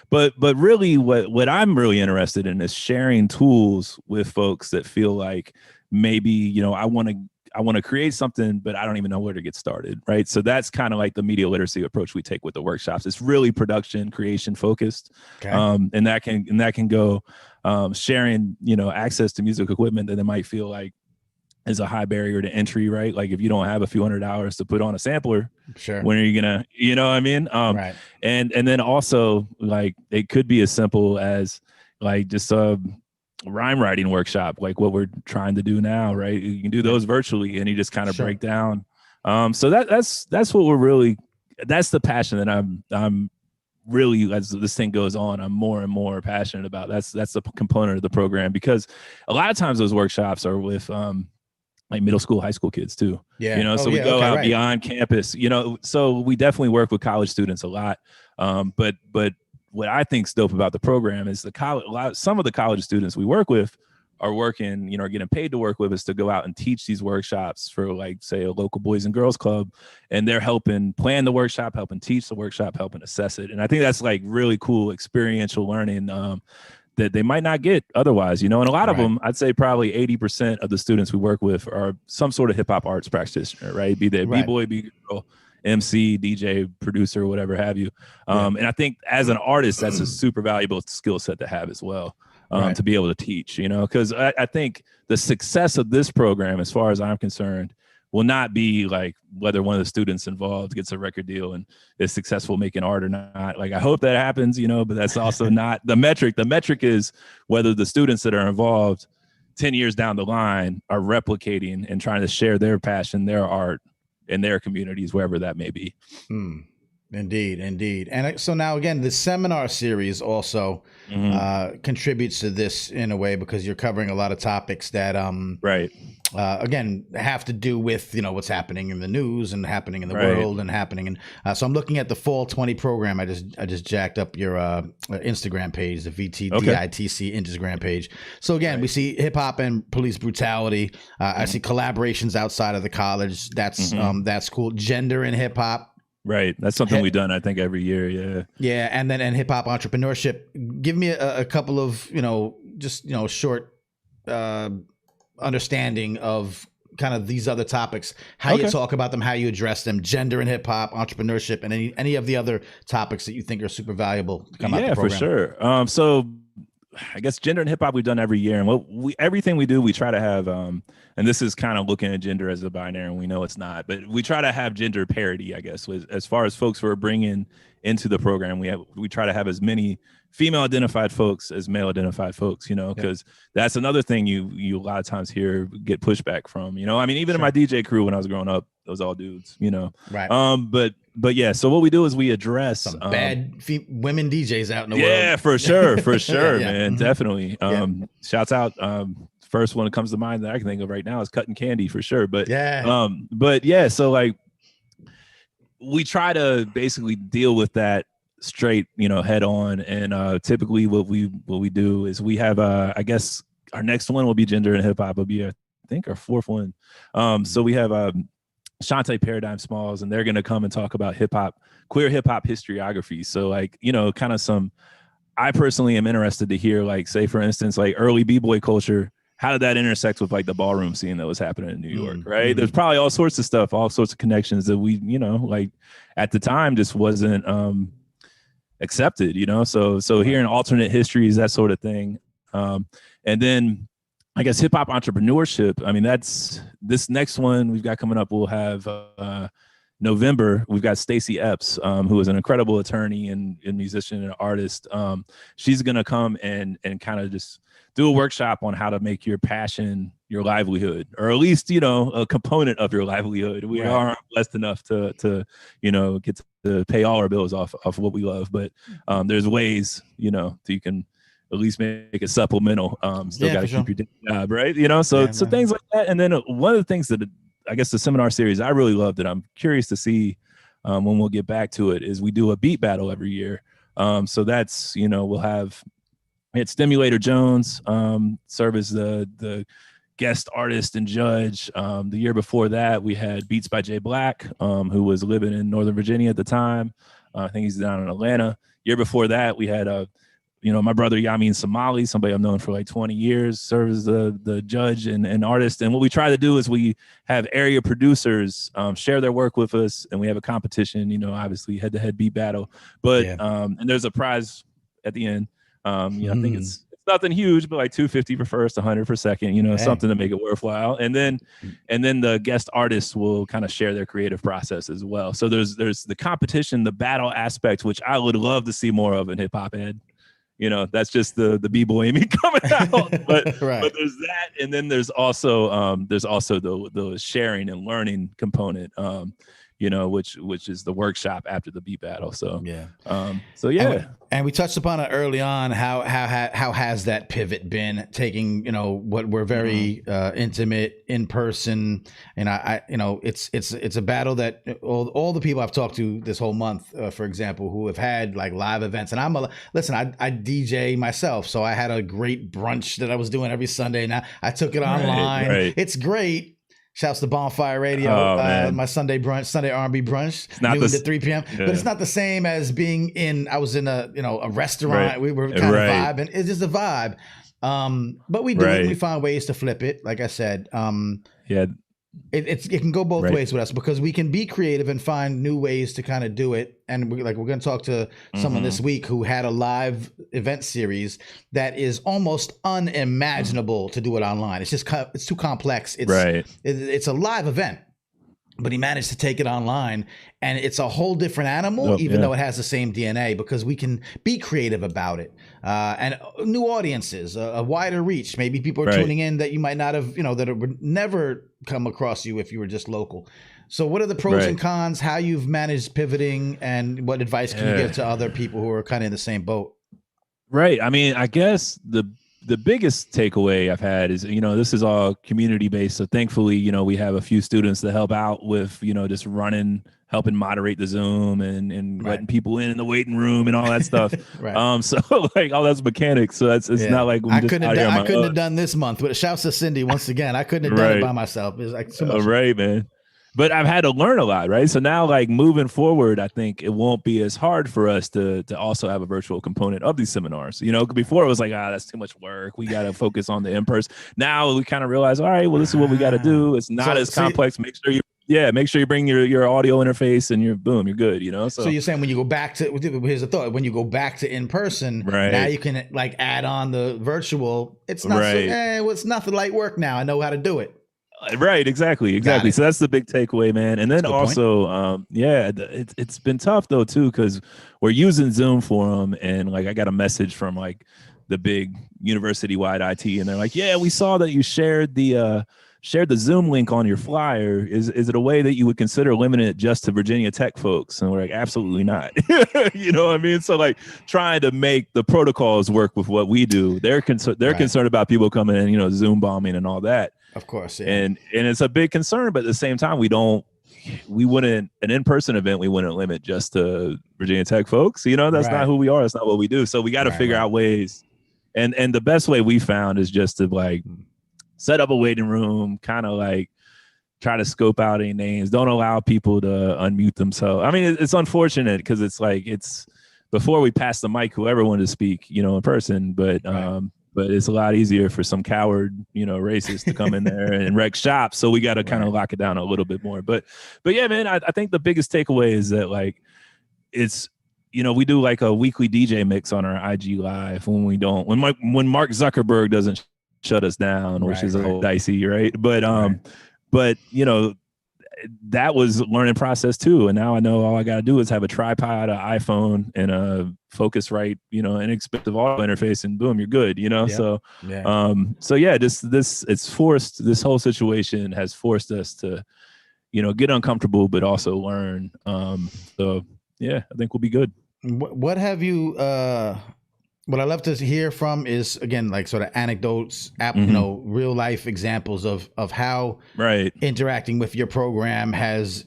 but really what I'm really interested in is sharing tools with folks that feel like maybe, you know, I want to create something, but I don't even know where to get started, right? So that's kind of like the media literacy approach we take with the workshops. It's really production, creation focused, and that can go sharing, you know, access to music equipment that it might feel like is a high barrier to entry, right? Like if you don't have a few $100s to put on a sampler, when are you gonna, you know what I mean? And then also like it could be as simple as like just a rhyme writing workshop, like what we're trying to do now, right? You can do those virtually, and you just kind of break down. So that's what we're really, that's the passion that I'm really, as this thing goes on, I'm more and more passionate about. That's the component of the program, because a lot of times those workshops are with like middle school, high school kids too. Yeah. You know, so we go out beyond campus, you know, so we definitely work with college students a lot. But what I think is dope about the program is some of the college students we work with are working, you know, are getting paid to work with us to go out and teach these workshops for, like, say, a local Boys and Girls Club. And they're helping plan the workshop, helping teach the workshop, helping assess it. And I think that's like really cool experiential learning that they might not get otherwise, you know. And a lot of them, I'd say probably 80% of the students we work with are some sort of hip hop arts practitioner, right? Be they B-boy, B-girl. MC, DJ, producer, whatever have you. And I think as an artist, that's a super valuable skill set to have as well, Right. to be able to teach, because I think the success of this program, as far as I'm concerned, will not be like whether one of the students involved gets a record deal and is successful making art or not. Like, I hope that happens, but that's also not the metric. The metric is whether the students that are involved 10 years down the line are replicating and trying to share their passion, their art in their communities, wherever that may be. Indeed. And so now, again, the seminar series also contributes to this in a way, because you're covering a lot of topics that, right. Again, have to do with, what's happening in the news and happening in the world and happening. And so I'm looking at the Fall 20 program. I just jacked up your Instagram page, the VTDITC Instagram page. So again, we see hip hop and police brutality. I see collaborations outside of the college. That's cool. Gender in hip hop. Right. That's something we've done, I think, every year. Yeah. Yeah. And then hip hop entrepreneurship. Give me a couple of, short understanding of kind of these other topics, how you talk about them, how you address them, gender in hip hop, entrepreneurship, and any of the other topics that you think are super valuable to come out the program. For sure. So I guess gender and hip hop we've done every year, and everything we do, we try to have, and this is kind of looking at gender as a binary, and we know it's not, but we try to have gender parity, I guess, as far as folks we're bringing into the program. We try to have as many female identified folks as male identified folks, because that's another thing you a lot of times hear get pushback from, I mean, even in my DJ crew when I was growing up, it was all dudes, Right. But yeah, so what we do is we address some bad women DJs out in the world. Yeah, for sure, Yeah. man, definitely. Shouts out. First one that comes to mind that I can think of right now is Cutting Candy, for sure. But so like we try to basically deal with that straight, head on. And typically what we do is we have I guess our next one will be gender and hip hop. Will be I think our fourth one. So we have Shantae Paradigm Smalls, and they're going to come and talk about queer hip hop historiography. So like, kind of I personally am interested to hear, like, say for instance, like early b-boy culture, how did that intersect with like the ballroom scene that was happening in New York, right? There's probably all sorts of stuff, all sorts of connections that we, like at the time just wasn't accepted, so hearing alternate histories, that sort of thing. And then I guess hip hop entrepreneurship. I mean, that's this next one we've got coming up. We'll have November. We've got Stacey Epps, who is an incredible attorney and musician and artist. She's going to come and kind of just do a workshop on how to make your passion your livelihood, or at least, a component of your livelihood. We aren't blessed enough to get to pay all our bills off what we love. But there's ways, that you can at least make it supplemental. Still got to keep your day job, right? So things like that. And then one of the things that I guess the seminar series I really love that I'm curious to see when we'll get back to it is we do a beat battle every year. So that's, we'll have Stimulator Jones serve as the guest artist and judge. The year before that, we had Beats by Jay Black, who was living in Northern Virginia at the time. I think he's down in Atlanta. Year before that, we had my brother Yamin Somali, somebody I've known for like 20 years, serves as the judge and artist. And what we try to do is we have area producers share their work with us, and we have a competition, obviously head-to-head beat battle. But and there's a prize at the end. I think it's nothing huge, but like $250 for first, $100 for second, something to make it worthwhile. And then the guest artists will kind of share their creative process as well. So there's the competition, the battle aspect, which I would love to see more of in hip hop ed. That's just the b-boy in me coming out. But but there's that, and then there's also the sharing and learning component. Which is the workshop after the beat battle. So And we touched upon it early on. How has that pivot been, taking what were very intimate, in person, and it's a battle that all the people I've talked to this whole month, for example, who have had like live events, and I DJ myself, so I had a great brunch that I was doing every Sunday. Now I took it online. Right. It's great. Shouts to Bonfire Radio, my Sunday R&B brunch, noon to 3 p.m. Yeah. But it's not the same as being I was in a restaurant. Right. We were kind of vibing. It's just a vibe. But we do it. We find ways to flip it. Like I said. it can go both Right. ways with us because we can be creative and find new ways to kind of do it. And we're going to talk to someone this week who had a live event series that is almost unimaginable to do it online. It's just it's too complex. It's a live event, but he managed to take it online, and it's a whole different animal, even though it has the same DNA, because we can be creative about it. And new audiences, a wider reach. Maybe people are tuning in that you might not have, that would never come across you if you were just local. So what are the pros and cons, how you've managed pivoting, and what advice can you give to other people who are kind of in the same boat? Right. I mean, I guess the biggest takeaway I've had is, this is all community based. So thankfully, we have a few students that help out with, just helping moderate the Zoom and letting people in the waiting room and all that stuff. So like all that's mechanics. So it's not like I couldn't have done this month, but shouts to Cindy once again. I couldn't have done it by myself. It was like so much. Right, man. But I've had to learn a lot, right? So now, like moving forward, I think it won't be as hard for us to also have a virtual component of these seminars. Before it was like, that's too much work. We got to focus on the in-person. Now we kind of realize, all right, well, this is what we got to do. It's not as complex. Make sure you bring your audio interface and you're good. So you're saying when you go back to, here's the thought, when you go back to in-person, now you can like add on the virtual. It's not it's nothing like work now. I know how to do it. Right, exactly. So that's the big takeaway, man. And then also, it's been tough though too, because we're using Zoom for them, and like I got a message from like the big university-wide IT, and they're like, "Yeah, we saw that you shared the Zoom link on your flyer. Is it a way that you would consider limiting it just to Virginia Tech folks?" And we're like, "Absolutely not." You know what I mean? So like trying to make the protocols work with what we do. They're concerned about people coming in, Zoom bombing and all that. Of course, yeah. And it's a big concern, but at the same time, we wouldn't an in-person event. We wouldn't limit just to Virginia Tech folks. That's not who we are. That's not what we do. So we got to figure out ways. And the best way we found is just to like set up a waiting room, kind of like try to scope out any names. Don't allow people to unmute themselves. I mean, it's unfortunate because it's like before we pass the mic, whoever wanted to speak, in person, but it's a lot easier for some coward, racist to come in there and wreck shop. So we got to kind of lock it down a little bit more. But yeah, man, I think the biggest takeaway is that like it's, we do like a weekly DJ mix on our IG Live when Mark Zuckerberg doesn't shut us down, which is a little dicey, right? But that was a learning process too. And now I know all I got to do is have a tripod, an iPhone, and a Focusrite, inexpensive audio interface, and boom, you're good, So this whole situation has forced us to, get uncomfortable, but also learn. So yeah, I think we'll be good. What have you, what I love to hear from is, again, like sort of anecdotes, real life examples of how interacting with your program has,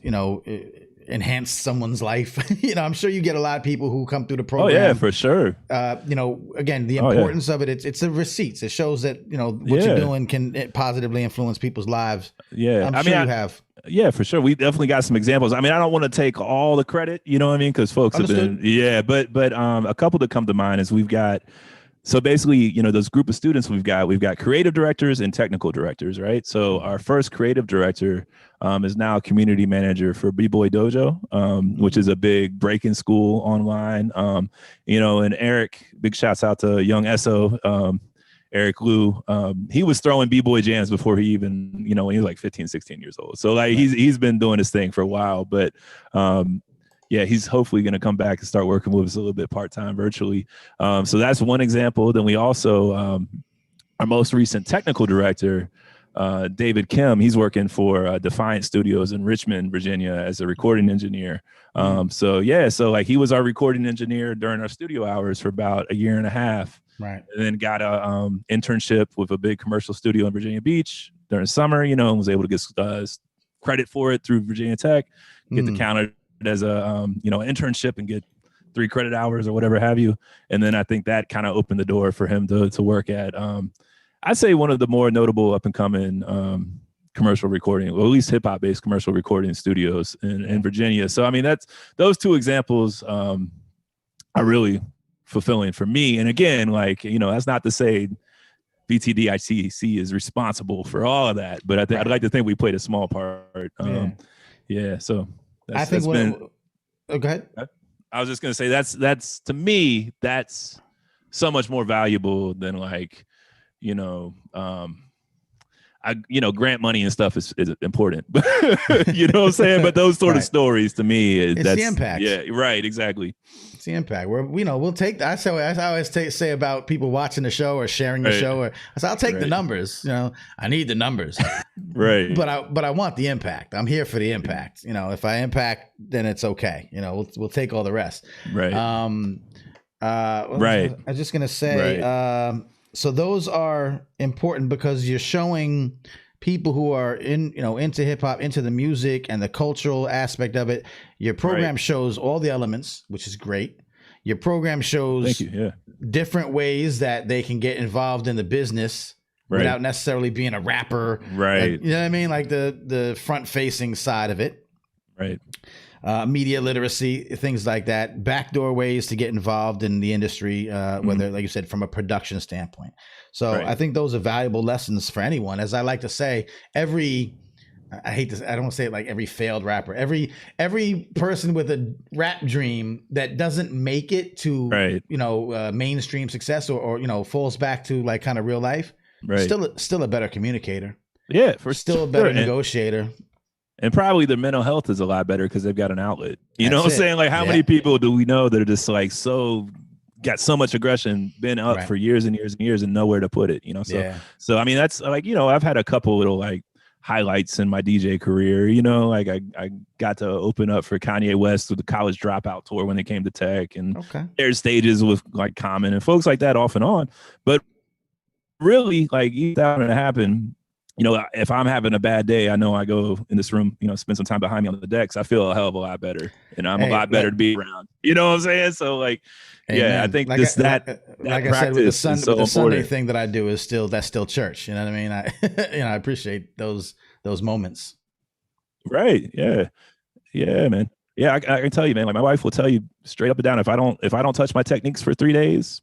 enhanced someone's life. I'm sure you get a lot of people who come through the program. Oh yeah, for sure. Again, the importance of it, it's the receipts. It shows that, what you're doing can positively influence people's lives. Yeah. I'm sure you have. Yeah, for sure. We definitely got some examples. I mean, I don't want to take all the credit, because folks Understood. have been, but a couple that come to mind is we've got, so basically, those group of students we've got creative directors and technical directors, right? So our first creative director is now a community manager for B-Boy Dojo, which is a big breaking school online. And Eric, big shouts out to young Esso, Eric Liu, he was throwing B-Boy jams before he even, when he was like 15, 16 years old. So like he's been doing his thing for a while, but he's hopefully going to come back and start working with us a little bit part-time virtually. So that's one example. Then we also, our most recent technical director, David Kim, he's working for Defiant Studios in Richmond, Virginia as a recording engineer. So like he was our recording engineer during our studio hours for about a year and a half. Right. And then got a internship with a big commercial studio in Virginia Beach during summer, and was able to get credit for it through Virginia Tech, get the counted as a, internship and get 3 credit hours or whatever have you. And then I think that kind of opened the door for him to work at, I'd say one of the more notable up and coming commercial recording, or at least hip hop based commercial recording studios in Virginia. So, I mean, those 2 examples are really fulfilling for me. And again, like, that's not to say VTDICC is responsible for all of that. But I'd like to think we played a small part. So I think that's been. Oh, go ahead. I was just gonna say that's to me that's so much more valuable than like, grant money and stuff is important, you know what I'm saying? But those sort of stories to me, that's the impact. Yeah, right, exactly. It's the impact. We'll take. I always say about people watching the show or sharing the show. I'll take the numbers. I need the numbers, right? But I want the impact. I'm here for the impact. If I impact, then it's okay. We'll take all the rest. Right. Right. I was just gonna say. Right. So those are important because you're showing people who are into hip hop, into the music and the cultural aspect of it. Your program shows all the elements, which is great. Your program shows different ways that they can get involved in the business without necessarily being a rapper. Right. You know what I mean? Like the front facing side of it. Right. Media literacy, things like that, backdoor ways to get involved in the industry, whether, like you said, from a production standpoint. So I think those are valuable lessons for anyone. As I like to say, I hate this, I don't want to say it like every failed rapper, every person with a rap dream that doesn't make it to, mainstream success or falls back to like kind of real life, still a better communicator. Yeah, still a better negotiator. And probably their mental health is a lot better because they've got an outlet. You know what I'm saying? Like how many people do we know that are just like got so much aggression, been up for years and years and years and nowhere to put it, So I mean, that's like, I've had a couple little like highlights in my DJ career, like I got to open up for Kanye West with the College Dropout tour when they came to Tech and aired stages with like Common and folks like that off and on. But really like that would happen. If I'm having a bad day, I know I go in this room, spend some time behind me on the decks. I feel a hell of a lot better and I'm a lot better to be around. You know what I'm saying? So like, I think like that like I said, with the Sunday thing that I do is that's still church. You know what I mean? I appreciate those moments. Right. Yeah. Yeah, man. Yeah. I can tell you, man, like my wife will tell you straight up and down, if I don't touch my techniques for 3 days,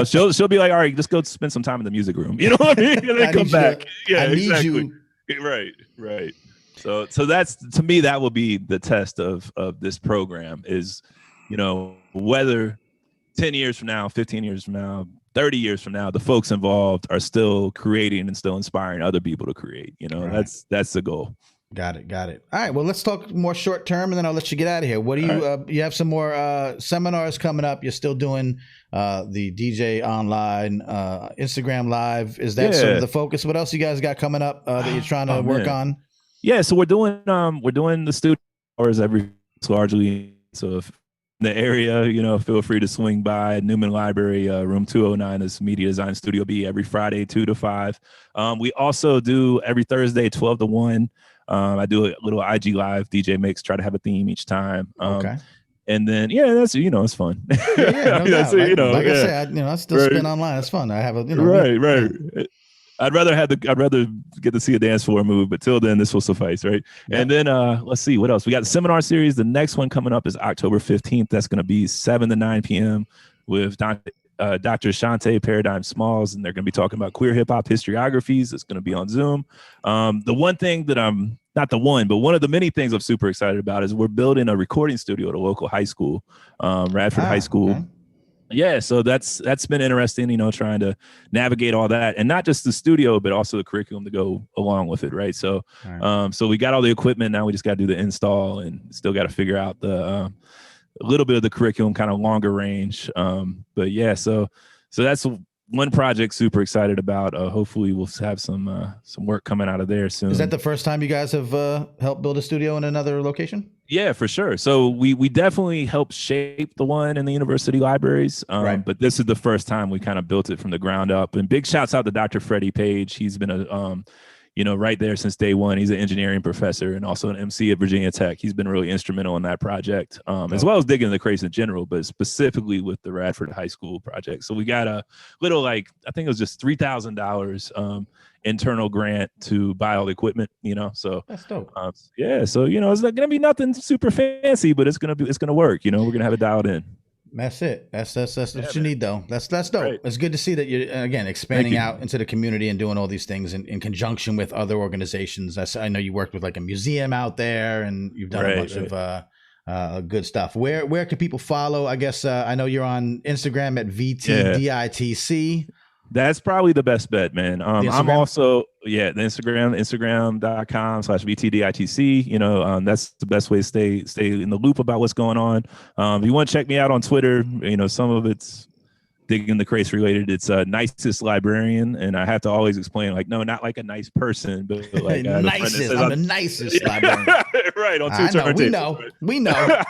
she'll be like, all right, just go spend some time in the music room. You know what I mean? And then come back. Exactly. Right. So that's, to me, that will be the test of this program is, whether 10 years from now, 15 years from now, 30 years from now, the folks involved are still creating and still inspiring other people to create. That's the goal. Got it. All right. Well, let's talk more short term, and then I'll let you get out of here. What do you? You have some more seminars coming up. You're still doing the DJ online, Instagram Live. Is that sort of the focus? What else you guys got coming up that you're trying to work on? Yeah. So we're doing the studio hours largely. So if in the area, feel free to swing by Newman Library, room 209. This Media Design Studio B every Friday, 2 to 5. We also do every Thursday, 12 to 1. I do a little IG live DJ mix, try to have a theme each time. And then, that's, it's fun. I said, I still spin online. It's fun. I have a, right. I'd rather get to see a dance floor move, but till then this will suffice. Right. Yep. And then, let's see what else we got. The seminar series. The next one coming up is October 15th. That's going to be 7 to 9 PM with Dr. Shante Paradigm Smalls, and they're going to be talking about queer hip hop historiographies. It's going to be on Zoom. The one thing that I'm not the one, but one of the many things I'm super excited about is we're building a recording studio at a local high school, Radford High School. Okay. Yeah, so that's been interesting, trying to navigate all that, and not just the studio, but also the curriculum to go along with it, right? So, so we got all the equipment now. We just got to do the install, and still got to figure out the a little bit of the curriculum, kind of longer range. But yeah, so that's one project super excited about. Hopefully we'll have some work coming out of there soon. Is that the first time you guys have helped build a studio in another location? Yeah, for sure. So we definitely helped shape the one in the university libraries. But this is the first time we kind of built it from the ground up. And big shouts out to Dr. Freddie Page. He's been right there since day one. He's an engineering professor and also an MC at Virginia Tech. He's been really instrumental in that project, as well as digging in the crates in general, but specifically with the Radford High School project. So we got a little, I think it was just $3,000 internal grant to buy all the equipment, so that's dope. So, it's not going to be nothing super fancy, but it's going to work. We're going to have it dialed in. That's it. That's what you man. need, though. That's dope. Right. It's good to see that you're again expanding you. out into the community and doing all these things in conjunction with other organizations. I know you worked with like a museum out there, and you've done a bunch of good stuff. Where can people follow? I guess I know you're on Instagram at VTDITC. That's probably the best bet, man. I'm also, the Instagram.com/VTDITC. You know, that's the best way to stay in the loop about what's going on. If you want to check me out on Twitter, you know, some of it's digging the crates related. It's nicest librarian. And I have to always explain, like, no, not like a nice person, but like nicest. I'm the nicest librarian. Right. On two terms. We know.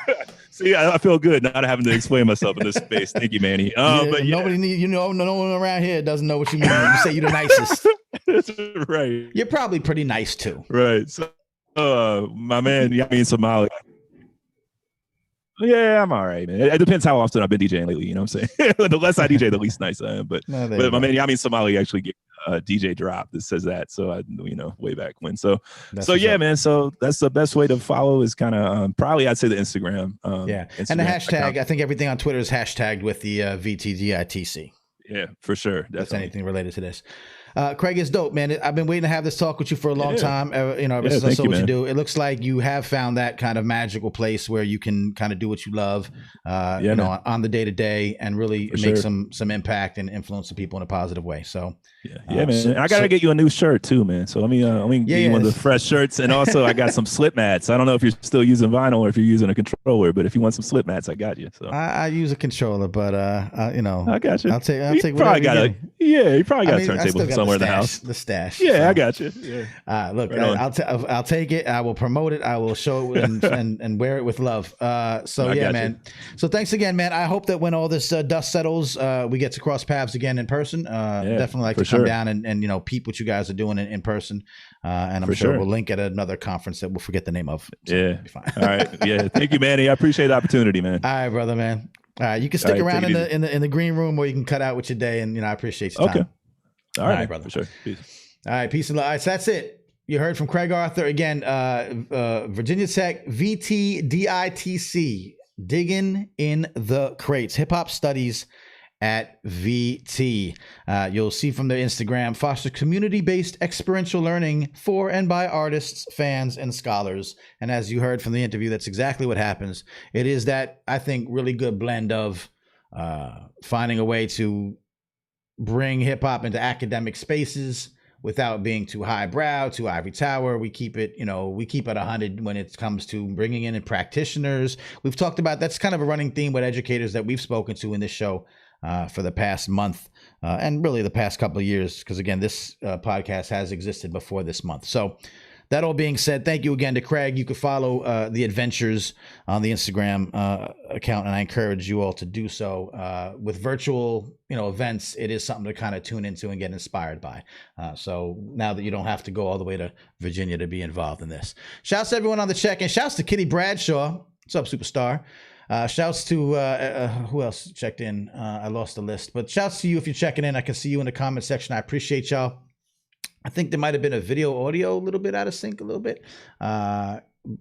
See, I feel good not having to explain myself in this space. Thank you, Manny. But nobody need, no one around here doesn't know what you mean when you say you're the nicest. That's right. You're probably pretty nice too. Right. So, my man, Somali. Yeah, I'm all right, man. It depends how often I've been DJing lately. You know what I'm saying? The less I DJ, the least nice I am. But my man, Somali actually gave a DJ drop that says that. So I, way back when. So man. So that's the best way to follow is kind of probably I'd say the Instagram. Instagram and the hashtag. Account. I think everything on Twitter is hashtagged with the VTDITC. Yeah, for sure. That's anything related to this. Craig, is dope, man. I've been waiting to have this talk with you for a long time. Ever since I saw what you do. It looks like you have found that kind of magical place where you can kind of do what you love, on the day to day and really make some impact and influence the people in a positive way. So man. I gotta get you a new shirt too, man. So let me get you one of the fresh shirts, and also I got some slip mats. I don't know if you're still using vinyl or if you're using a controller, but if you want some slip mats, I got you. So I use a controller, but I got you. I'll take. You probably got you probably got a turntable somewhere in the house. The stash. Yeah, so. I got you. Yeah. Look, right I'll take it. I will promote it. I will show it and wear it with love. Man. So thanks again, man. I hope that when all this dust settles, we get to cross paths again in person. Definitely like to come down and peep what you guys are doing in person. And I'm sure we'll link at another conference that we'll forget the name of. So it'll be fine. All right. Yeah. Thank you, Manny. I appreciate the opportunity, man. All right, brother, man. All right. You can stick around in the green room, or you can cut out with your day. And I appreciate your time. All right, brother. For sure. Peace. All right, peace and love. All right, so that's it. You heard from Craig Arthur again. Virginia Tech VTDITC, digging in the crates. Hip hop studies at VT. You'll see from their Instagram, foster community-based experiential learning for and by artists, fans, and scholars. And as you heard from the interview, that's exactly what happens. It is that, I think, really good blend of finding a way to bring hip hop into academic spaces without being too highbrow, too ivory tower. We keep it, we keep it 100 when it comes to bringing in practitioners. We've talked about, that's kind of a running theme with educators that we've spoken to in this show for the past month and really the past couple of years. Because again, this podcast has existed before this month. So that all being said, thank you again to Craig. You can follow the adventures on the Instagram account, and I encourage you all to do so. With virtual, events, it is something to kind of tune into and get inspired by. So now that you don't have to go all the way to Virginia to be involved in this. Shouts to everyone on the check-in. Shouts to Kitty Bradshaw. What's up, superstar? Shouts to who else checked in? I lost the list, but shouts to you if you're checking in. I can see you in the comment section. I appreciate y'all. I think there might have been a video audio a little bit out of sync a little bit.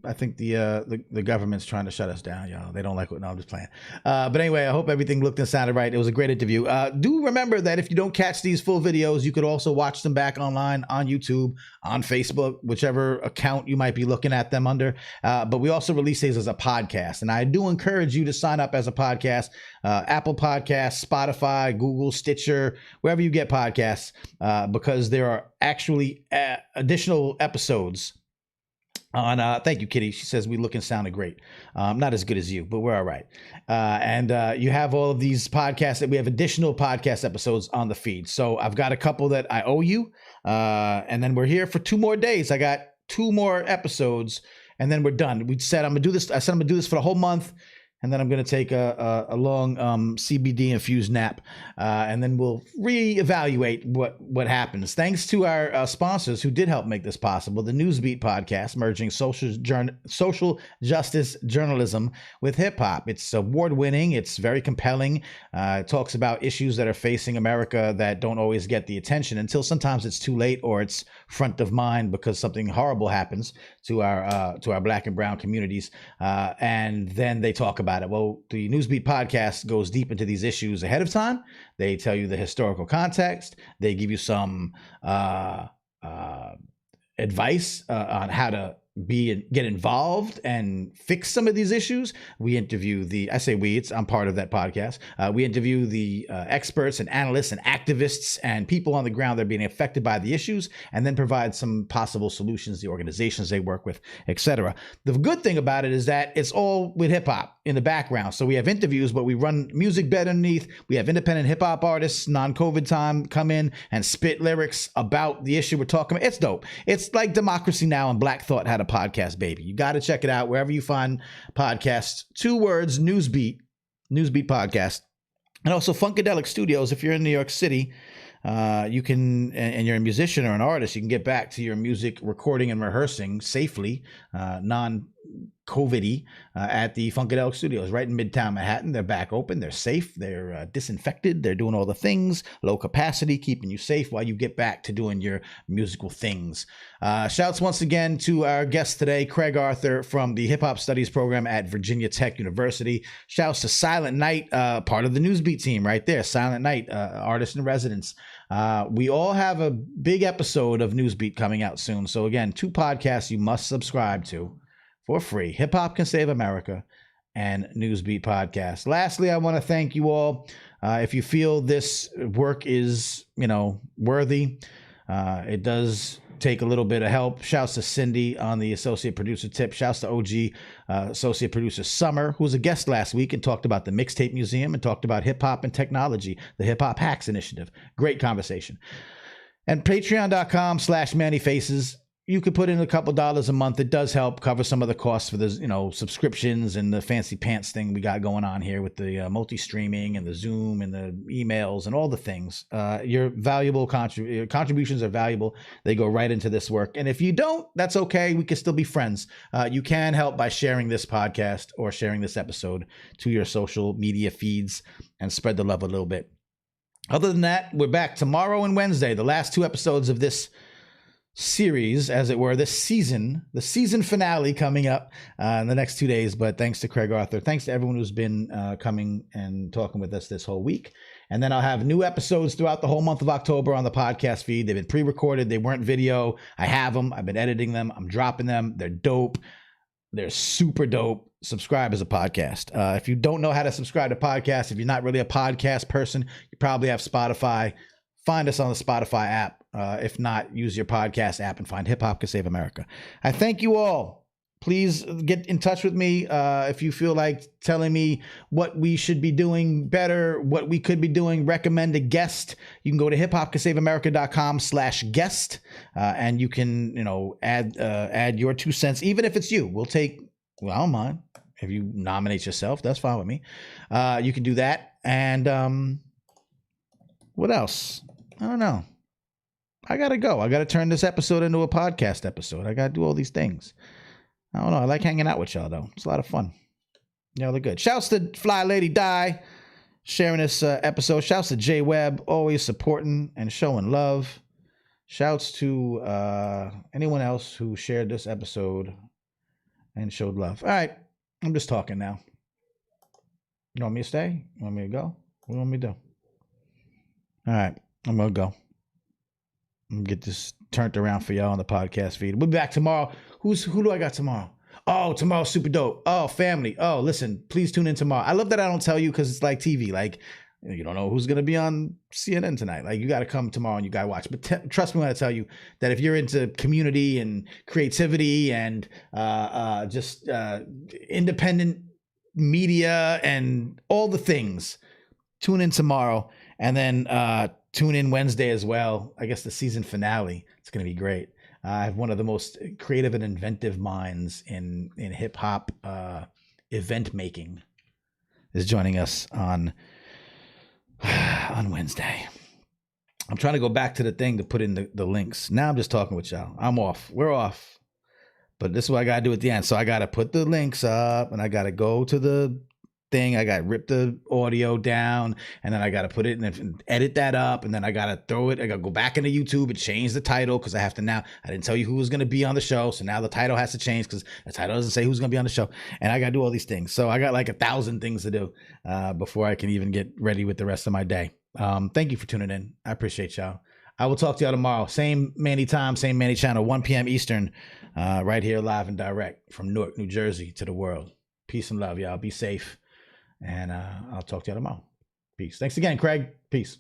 I think the government's trying to shut us down, y'all. They don't like what. No, I'm just playing. But anyway, I hope everything looked and sounded right. It was a great interview. Do remember that if you don't catch these full videos, you could also watch them back online on YouTube, on Facebook, whichever account you might be looking at them under. But we also release these as a podcast, and I do encourage you to sign up as a podcast. Apple Podcasts, Spotify, Google, Stitcher, wherever you get podcasts, because there are actually additional episodes on thank you, Kitty. She says we look and sounded great. Not as good as you, but we're all right. And you have all of these podcasts that we have additional podcast episodes on the feed. So I've got a couple that I owe you. And then we're here for 2 more days. I got 2 more episodes and then we're done. We said I'm gonna do this. I said I'm gonna do this for the whole month. And then I'm going to take a long CBD infused nap, and then we'll reevaluate what happens. Thanks to our sponsors who did help make this possible, the Newsbeat podcast, merging social justice journalism with hip hop. It's award-winning. It's very compelling. It talks about issues that are facing America that don't always get the attention until sometimes it's too late or it's front of mind because something horrible happens to our Black and brown communities. And then they talk about about it? Well, the Newsbeat podcast goes deep into these issues ahead of time. They tell you the historical context. They give you some advice on how to get involved and fix some of these issues. We interview I'm part of that podcast. We interview the experts and analysts and activists and people on the ground that are being affected by the issues, and then provide some possible solutions, the organizations they work with, etc. The good thing about it is that it's all with hip hop in the background. So we have interviews, but we run music bed underneath. We have independent hip hop artists, non-COVID time, come in and spit lyrics about the issue we're talking about. It's dope. It's like Democracy Now! And Black Thought had a podcast, baby. You got to check it out wherever you find podcasts. 2 words, Newsbeat podcast. And also Funkadelic Studios. If you're in New York City, you can, and you're a musician or an artist, you can get back to your music recording and rehearsing safely, non-COVID-y, at the Funkadelic Studios right in Midtown Manhattan. They're back open. They're safe. They're disinfected. They're doing all the things, low capacity, keeping you safe while you get back to doing your musical things. Shouts once again to our guest today, Craig Arthur from the Hip Hop Studies program at Virginia Tech University. Shouts to Silent Night, part of the Newsbeat team right there. Silent Night, artist in residence. We all have a big episode of Newsbeat coming out soon. So again, 2 podcasts you must subscribe to for free: Hip Hop Can Save America and Newsbeat Podcast. Lastly, I want to thank you all. If you feel this work is, worthy, it does take a little bit of help. Shouts to Cindy on the associate producer tip. Shouts to OG associate producer Summer, who was a guest last week and talked about the Mixtape Museum and talked about hip hop and technology, the Hip Hop Hacks Initiative. Great conversation. And patreon.com/Manny Faces. You could put in a couple dollars a month. It does help cover some of the costs for the, subscriptions and the fancy pants thing we got going on here with the multi-streaming and the Zoom and the emails and all the things. Your valuable contributions are valuable. They go right into this work. And if you don't, that's okay. We can still be friends. You can help by sharing this podcast or sharing this episode to your social media feeds and spread the love a little bit. Other than that, we're back tomorrow and Wednesday, the last 2 episodes of this series, as it were, the season finale coming up in the next 2 days. But thanks to Craig Arthur. Thanks to everyone who's been coming and talking with us this whole week. And then I'll have new episodes throughout the whole month of October on the podcast feed. They've been pre-recorded. They weren't video. I have them. I've been editing them. I'm dropping them. They're dope. They're super dope. Subscribe as a podcast. If you don't know how to subscribe to podcasts, if you're not really a podcast person, you probably have Spotify. Find us on the Spotify app. If not, use your podcast app and find Hip Hop Can Save America. I thank you all. Please get in touch with me if you feel like telling me what we should be doing better, what we could be doing, recommend a guest. You can go to hiphopcansaveamerica.com/guest, and you can, add your 2 cents, even if it's you. I don't mind. If you nominate yourself, that's fine with me. You can do that. And what else? I don't know. I got to go. I got to turn this episode into a podcast episode. I got to do all these things. I don't know. I like hanging out with y'all, though. It's a lot of fun. Y'all are good. Shouts to Fly Lady Di sharing this episode. Shouts to Jay Webb, always supporting and showing love. Shouts to anyone else who shared this episode and showed love. All right. I'm just talking now. You want me to stay? You want me to go? What do you want me to do? All right. I'm going to go. I'm going to get this turned around for y'all on the podcast feed. We'll be back tomorrow. Who do I got tomorrow? Oh, tomorrow's super dope. Oh, family. Oh, listen, please tune in tomorrow. I love that I don't tell you because it's like TV. Like, you don't know who's going to be on CNN tonight. Like, you got to come tomorrow and you got to watch. But trust me when I tell you that if you're into community and creativity and just independent media and all the things, tune in tomorrow. And then tune in Wednesday as well. I guess the season finale. It's going to be great. I have one of the most creative and inventive minds in hip hop event making is joining us on Wednesday. I'm trying to go back to the thing to put in the links. Now I'm just talking with y'all. I'm off. We're off. But this is what I got to do at the end. So I got to put the links up and I got to go to the thing. I got to rip the audio down, and then I got to put it in and edit that up, and then I got to throw it. I got to go back into YouTube and change the title because I have to now. I didn't tell you who was going to be on the show, so now the title has to change because the title doesn't say who's going to be on the show, and I got to do all these things. So I got like 1,000 things to do before I can even get ready with the rest of my day. Thank you for tuning in. I appreciate y'all. I will talk to y'all tomorrow. Same Manny time, same Manny channel, 1 p.m. Eastern, right here live and direct from Newark, New Jersey to the world. Peace and love, y'all. Be safe. And I'll talk to y'all tomorrow. Peace. Thanks again, Craig. Peace.